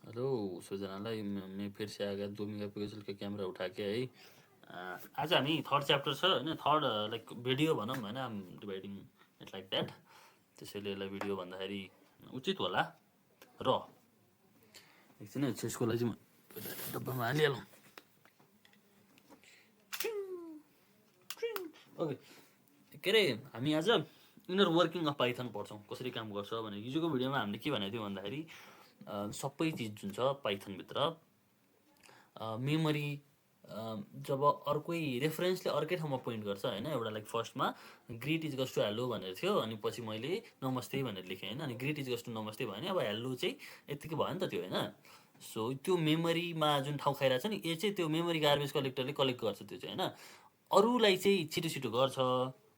Hello सबैजनालाई मैं फिर से आ गया 2 मेगापिक्सल का कैमरा उठा के है। आज हामी थर्ड च्याप्टर छ होइन, थर्ड लाइक भिडियो भनौँ होइन, आम डिभाइडिङ इट लाइक द्याट। त्यसैले यसलाई भिडियो भन्दाखेरि उचित होला। र एकछिन यसको लागि चाहिँ म डब्बामा हालिहालौँ। ओके, के अरे हामी आज इनर वर्किङ अफ पाइथन पढ्छौँ, कसरी काम गर्छ भने। हिजोको भिडियोमा हामीले के भनेको थियो भन्दाखेरि सबै चिज जुन छ पाइथनभित्र मेमोरी जब अर्कै रेफरेन्सले अर्कै ठाउँमा पोइन्ट गर्छ होइन, एउटा लाइक फर्स्टमा ग्रिट इज गस टु हेलो भनेर थियो, अनि पछि मैले नमस्ते भनेर लेखेँ होइन, अनि ग्रिट इज गस टु नमस्ते भयो भने अब हेलो चाहिँ यत्तिकै भयो नि त त्यो होइन। सो त्यो मेमोरीमा जुन ठाउँ खाइरहेको छ नि, यो चाहिँ त्यो मेमोरी गार्बेज कलेक्टरले कलेक्ट गर्छ त्यो चाहिँ होइन। अरूलाई चाहिँ छिटो छिटो गर्छ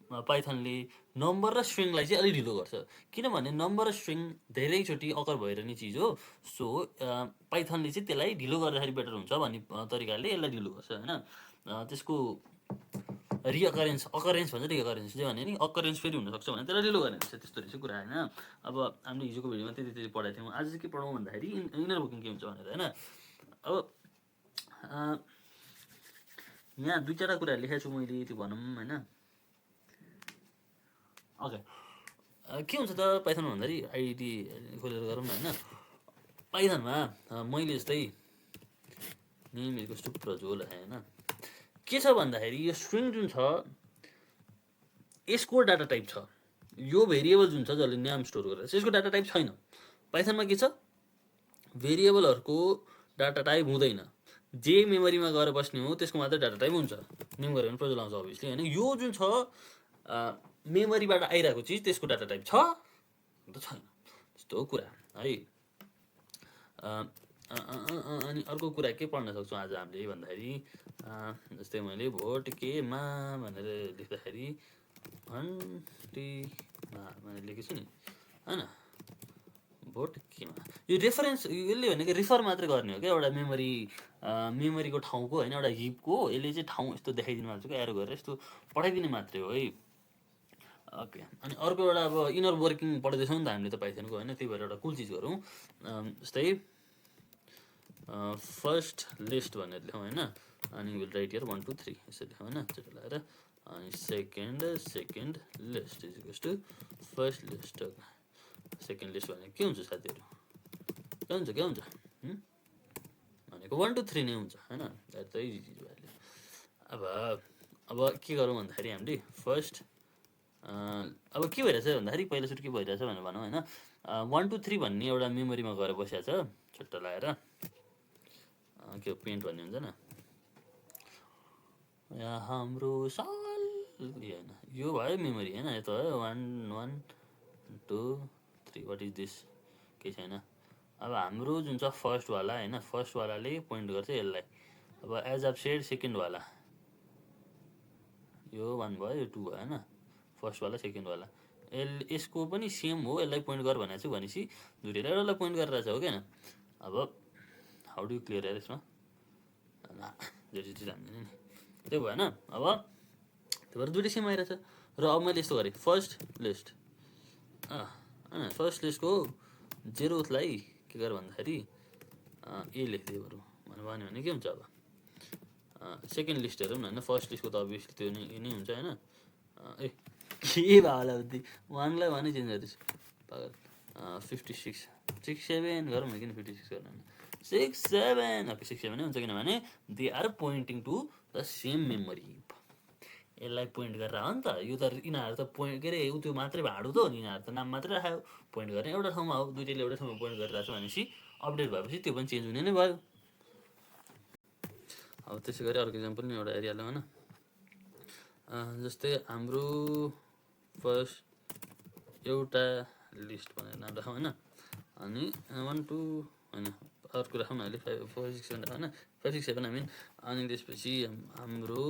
पाइथनले, नम्बर र स्ट्रिङलाई चाहिँ अलिक ढिलो गर्छ, किनभने नम्बर र स्ट्रिङ धेरैचोटि अकर भइरहने चिज हो। सो पाइथनले चाहिँ त्यसलाई ढिलो गर्दाखेरि बेटर हुन्छ भन्ने तरिकाले यसलाई ढिलो गर्छ होइन। त्यसको रिअकरेन्स, अकरेन्स भन्छ, रिअकरेन्स चाहिँ भने नि अकरेन्स फेरि हुनसक्छ भने त्यसलाई ढिलो गर्ने हुन्छ, त्यस्तो रहेछ कुरा होइन। अब हामीले हिजोको भिडियोमा त्यति पढाएको थियौँ, आज चाहिँ के पढौँ भन्दाखेरि इनर वर्किङ के हुन्छ भनेर होइन। अब यहाँ दुई चारवटा कुराहरू लेखेको छु मैले, त्यो भनौँ होइन। ओके, के हुन्छ त पाइथन भन्दाखेरि आइडी खोलेर गरौँ न होइन। पाइथनमा मैले जस्तै नेम इज टु प्रज्वल होइन, के छ भन्दाखेरि यो स्ट्रिङ जुन छ यसको डाटा टाइप छ, यो भेरिएबल जुन छ जसले नाम स्टोर गरेर यसको डाटा टाइप छैन। पाइथनमा के छ, भेरिएबलहरूको डाटा टाइप हुँदैन, जे मेमोरीमा गएर बस्ने हो त्यसको मात्रै डाटा टाइप हुन्छ। नेम गऱ्यो भने प्रज्वल आउँछ अभियसली होइन। यो जुन छ मेमोरीबाट आइरहेको चिज त्यसको डाटा टाइप छ त छैन, त्यस्तो कुरा है। अनि अर्को कुरा के पढ्न सक्छौँ आज हामीले भन्दाखेरि जस्तै मैले भोट केमा भनेर लेख्दाखेरि अन्टीमा भनेर लेखेको छु नि होइन। भोट केमा यो रेफरेन्स, यसले भनेको रिफर मात्रै गर्ने हो क्या एउटा मेमोरीको ठाउँको होइन, एउटा हिपको यसले चाहिँ ठाउँ यस्तो देखाइदिनु भएको छ क्या, एरो गरेर यस्तो पठाइदिने मात्रै हो है। ओके, अनि अर्को एउटा अब इनर वर्किङ पढ्दैछौँ नि त हामीले त पाइथनको होइन, त्यही भएर एउटा कुल चिज गरौँ। जस्तै फर्स्ट लिस्ट भनेर लेखौँ होइन, अनि विल राइट हियर 1 2 3 यसरी लेखौँ होइन, त्यो लगाएर। अनि second list is equals to first list. Second list भनेको के हुन्छ साथीहरू, के हुन्छ भनेको 1 2 3 नै हुन्छ होइन, द्याट द इजी चिज भइहाल्यो। अब के गरौँ भन्दाखेरि हामीले फर्स्ट अब के भइरहेछ भन्दाखेरि पहिला सुरु के भइरहेछ भनेर भनौँ होइन। 1 2 3 भन्ने एउटा मेमोरीमा गएर बसिरहेछ छुट्टा लगाएर, के पेन्ट भन्ने हुन्छ न यहाँ हाम्रो साल होइन, यो भयो मेमोरी होइन, यो त भयो 1 1 2 3 वाट इज दिस, केही छैन। अब हाम्रो जुन छ फर्स्टवाला होइन, फर्स्टवालाले पोइन्ट गर्छ यसलाई। अब एज अफ सेड सेकेन्डवाला यो 1 भयो, यो 2 भयो होइन, फर्स्टवाला सेकेन्डवाला यसको पनि सेम हो, यसलाई पोइन्ट गर भनेको छु भनेपछि दुईवटालाई एउटालाई पोइन्ट गरेर छ हो क्या। अब हाउ डु क्लियर हेर यसमा जान्दैन नि, त्यो भएन। अब त्यो भएर दुइटै सेम आइरहेछ। र अब मैले यस्तो गरेँ, फर्स्ट लिस्ट होइन, फर्स्ट लिस्टको जेरोथलाई के गर भन्दाखेरि ए लेखिदियो बरु भन्यो भने के हुन्छ। अब सेकेन्ड लिस्ट हेरौँ न होइन, फर्स्ट लिस्टको त अभियसली त्यो नै हुन्छ होइन। ए के भयो होला बुद्धि, 1लाई 1 चेन्ज गर्दैछु पागल। 56 6 7 गरौँ न, किन 56 गर्नु, 6 7 ओके 6 7 नै हुन्छ, किनभने they are pointing to the same memory. यसलाई पोइन्ट गरेर हो नि त, यो त यिनीहरू त पोइन्ट के अरे उ त्यो मात्रै भाडु त हो नि, यिनीहरू त नाम मात्रै राख्यो, पोइन्ट गर्ने एउटा ठाउँमा हो, दुइटैले एउटा ठाउँमा पोइन्ट गरिरहेको छ भनेपछि अपडेट भएपछि त्यो पनि चेन्ज हुने नै भयो। अब त्यसै गरी अर्को इक्जाम्पल नि एउटा हेरिहालौँ होइन। जस्तै हाम्रो फर्स्ट एउटा लिस्ट भनेर नाम राखौँ होइन, अनि 1 2 होइन अर्को राखौँ न अहिले 5 4 6 7 होइन, 5 6 7 हामी। अनि त्यसपछि हाम्रो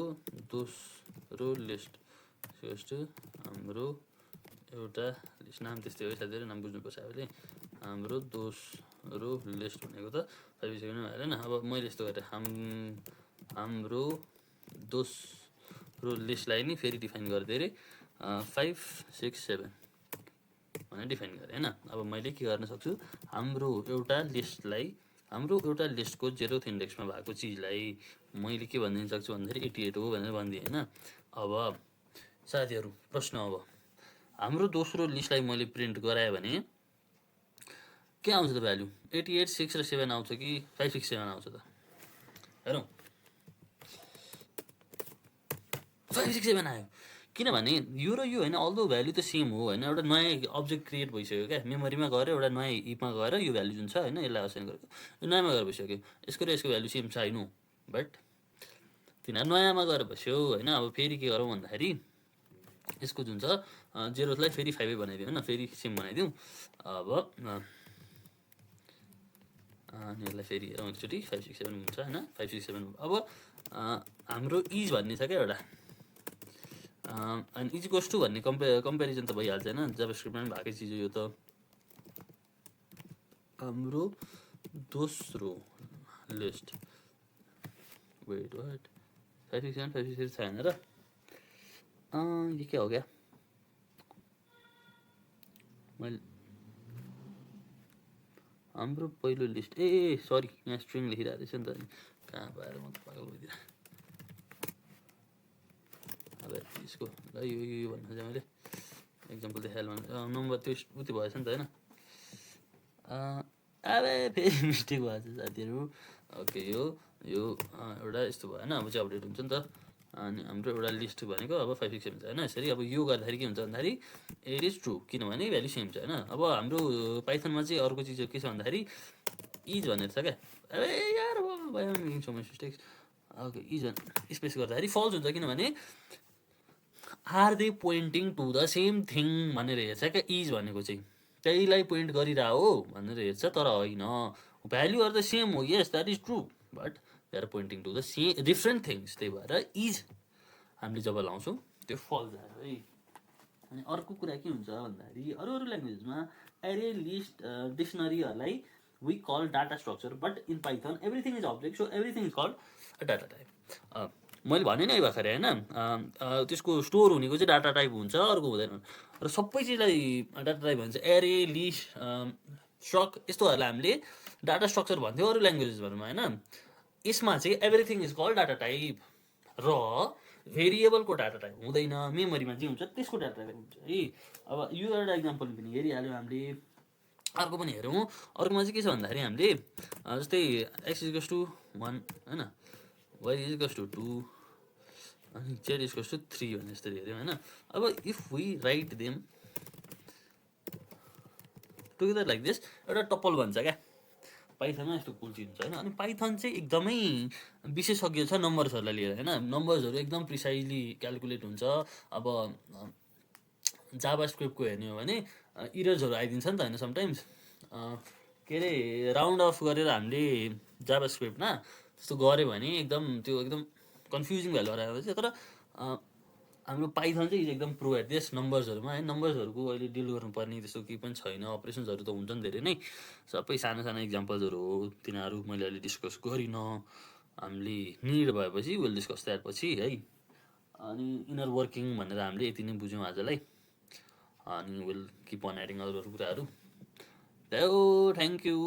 दोस्रो लिस्ट जस्तो हाम्रो एउटा लिस्ट, नाम त्यस्तै हो साथीहरू, नाम बुझ्नुपर्छ अहिले। हाम्रो दोस्रो लिस्ट भनेको त 5 6 7 भएन। अब मैले यस्तो गरेँ, हाम्रो दोस्रो लिस्टलाई नि फेरि डिफाइन गरिदिएँ अरे 5 6 7 भनेर डिफाइन गरेँ होइन। अब मैले के गर्न सक्छु, हाम्रो एउटा लिस्टलाई हाम्रो एउटा लिस्टको 0th इन्डेक्समा भएको चिजलाई मैले के भनिदिन सक्छु भन्दाखेरि 88 हो भनेर भनिदिएँ होइन। अब साथीहरू प्रश्न, अब हाम्रो दोस्रो लिस्टलाई मैले प्रिन्ट गराएँ भने के आउँछ त भ्याल्यु? 88, 6 र 7 आउँछ कि 5, 6, 7 आउँछ त? हेरौँ, 5, 6, 7 आयो। किनभने यो र यो होइन, अल्दो भ्याल्यु त सेम हो होइन, एउटा नयाँ अब्जेक्ट क्रिएट भइसक्यो क्या, मेमोरीमा गएर एउटा नयाँ हिपमा गएर यो भ्याल्यु जुन छ होइन यसलाई असाइन गरेको यो नयाँमा गएर बसिसक्यो। यसको र यसको भ्याल्यु सेम छैन, बट तिनीहरू नयाँमा गएर बस्यो होइन। अब फेरि के गरौँ भन्दाखेरि यसको जुन छ 0लाई फेरि 5 बनाइदिउँ होइन, फेरि सेम बनाइदिउँ। अब अनि यसलाई फेरि हेरौँ एकचोटि, 5, 6, 7 हुन्छ होइन, 5, 6, 7। अब हाम्रो इज भन्ने छ क्या एउटा, अनि इज इक्वल्स टु भन्ने कम्पेरिजन त भइहाल्छ होइन, जाभास्क्रिप्टमा पनि भएकै चिज हो यो त। हाम्रो दोस्रो लिस्ट, वेट वाट 5, 6, 7, 5, 6 छैन र, यो के हो क्या, मैले हाम्रो पहिलो लिस्ट, ए सरी यहाँ स्ट्रिङ लेखिरहेको रहेछ नि त, कहाँ भएर म त पागल भइदिएँ। अब यसको ल यो भन्नु चाहिँ मैले एक्जाम्पल देखाएँ भने नम्बर त्यो उति भएछ नि त होइन। अब फेरि मिस्टेक भएछ साथीहरू। ओके, यो एउटा यस्तो भयो होइन, अब चाहिँ अपडेट हुन्छ नि त। अनि हाम्रो एउटा लिस्ट भनेको अब 5, 6, 7 छ होइन। यसरी अब यो गर्दाखेरि के हुन्छ भन्दाखेरि इट इज ट्रु, किनभने भ्याल्यु सेम छ होइन। अब हाम्रो पाइथनमा चाहिँ अर्को चिज के छ भन्दाखेरि इज भनेर छ क्या, अरे यार भयो so much mistakes. Okay, is space गर्दाखेरि फल्स हुन्छ, किनभने are they pointing to the same thing भनेर हेर्छ क्या इज भनेको चाहिँ, त्यहीलाई पोइन्ट गरिरह हो भनेर हेर्छ, तर होइन, भ्याल्युहरू त सेम हो, yes that is true, but they are pointing to the same different things, त्यही भएर इज हामीले जब लाउँछौँ त्यो फल्स आयो है। अनि अर्को कुरा के हुन्छ भन्दाखेरि अरू ल्याङ्ग्वेजमा एरे, लिस्ट, डिक्सनरीहरूलाई we call data structure, but in Python everything is object, so everything is called data type. मैले भने नै भर्खरै होइन, त्यसको स्टोर हुनेको चाहिँ डाटा टाइप हुन्छ, अर्को हुँदैन। र सबै चिजलाई डाटा टाइप भन्छ, एरे, लिस्ट, स्ट्रक, यस्तोहरूलाई हामीले डाटा स्ट्रक्चर भन्थ्यो अरू ल्याङ्ग्वेजेसहरूमा होइन। यसमा चाहिँ everything is called data type, र भेरिएबलको डाटा टाइप हुँदैन, मेमोरीमा जे हुन्छ त्यसको डाटा टाइप हुन्छ है। अब यो एउटा इक्जाम्पल पनि हेरिहाल्यो हामीले, अर्को पनि हेरौँ। अर्कोमा चाहिँ के छ भन्दाखेरि हामीले जस्तै x इक्वल्स टु 1 होइन, y इक्वल्स टु 2 अनि z इक्वल्स टु 3 भन्ने जस्तो हेऱ्यौँ होइन। अब if we write them together like this, एउटा टपल भन्छ क्या पाइथनमा, यस्तो कुल चिज हुन्छ होइन। अनि पाइथन चाहिँ एकदमै विशेषज्ञ छ नम्बर्सहरूलाई लिएर होइन, नम्बर्सहरू एकदम प्रिसाइजली क्यालकुलेट हुन्छ। अब जाभास्क्रिप्टको हेर्ने हो भने इरर्सहरू आइदिन्छ नि त होइन समटाइम्स, के अरे राउन्ड अफ गरेर हामीले जाभास्क्रिप्टमा त्यस्तो गऱ्यो भने त्यो एकदम कन्फ्युजिङ भ्यालुहरू आएपछि, तर हाम्रो पाइथन चाहिँ एकदम प्रो एट दिस नम्बर्सहरूमा है। नम्बर्सहरूको अहिले डिल गर्नुपर्ने त्यस्तो केही पनि छैन, अपरेसन्सहरू त हुन्छ नि धेरै नै, सबै सानो सानो इक्जाम्पल्सहरू हो, तिनीहरू मैले अहिले डिस्कस गरिनँ। हामीले निड भएपछि विल डिस्कस द्याट पछि है। अनि इनर वर्किङ भनेर हामीले यति नै बुझ्यौँ आजलाई, अनि विल किप अन एडिङ अरू कुराहरू। Thank you.